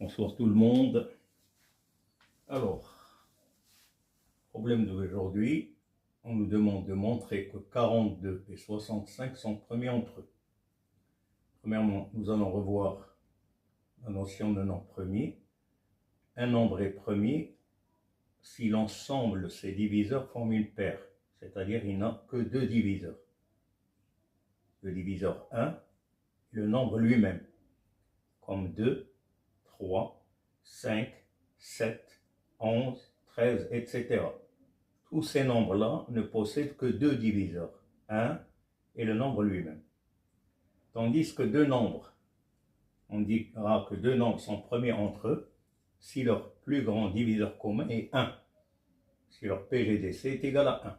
Bonsoir tout le monde. Alors, problème d'aujourd'hui, on nous demande de montrer que 42 et 65 sont premiers entre eux. Premièrement, nous allons revoir la notion de nombre premier. Un nombre est premier si l'ensemble de ses diviseurs forme une paire, c'est-à-dire il n'a que deux diviseurs. Le diviseur 1 et le nombre lui-même, comme 2, 3, 5, 7, 11, 13, etc. Tous ces nombres-là ne possèdent que deux diviseurs, 1 et le nombre lui-même. Tandis que deux nombres, on dira que deux nombres sont premiers entre eux si leur plus grand diviseur commun est 1, si leur PGDC est égal à 1.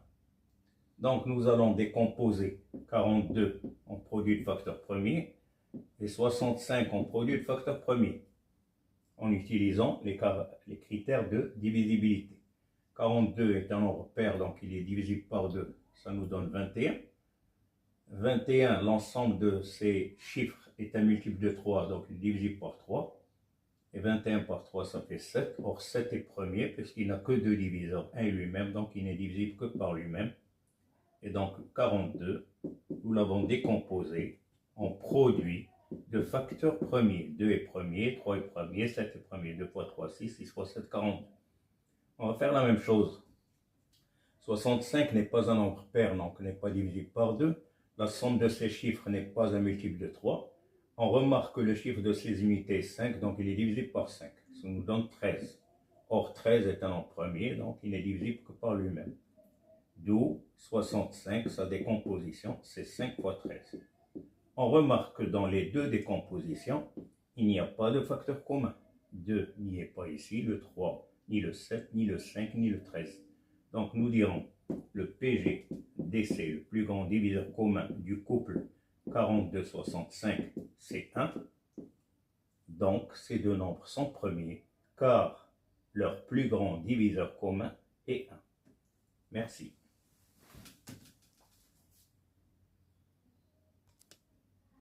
Donc nous allons décomposer 42 en produit de facteur premier et 65 en produit de facteur premier en utilisant les critères de divisibilité. 42 est un nombre pair, donc il est divisible par 2, ça nous donne 21. 21, l'ensemble de ces chiffres est un multiple de 3, donc il est divisible par 3. Et 21 par 3, ça fait 7. Or, 7 est premier, puisqu'il n'a que deux diviseurs, 1 et lui-même, donc il n'est divisible que par lui-même. Et donc, 42, nous l'avons décomposé en produit de facteurs premiers. 2 est premier, 3 est premier, 7 est premier, 2 fois 3, 6, 6 fois 7, 42. On va faire la même chose. 65 n'est pas un nombre pair, donc n'est pas divisible par 2. La somme de ces chiffres n'est pas un multiple de 3. On remarque que le chiffre de ces unités est 5, donc il est divisible par 5. Ça nous donne 13. Or, 13 est un nombre premier, donc il n'est divisible que par lui-même. D'où 65, sa décomposition, c'est 5 fois 13. On remarque que dans les deux décompositions, il n'y a pas de facteur commun. 2 n'y est pas ici, le 3, ni le 7, ni le 5, ni le 13. Donc nous dirons le PGDC, le plus grand diviseur commun du couple 42-65, c'est 1. Donc ces deux nombres sont premiers, car leur plus grand diviseur commun est 1. Merci.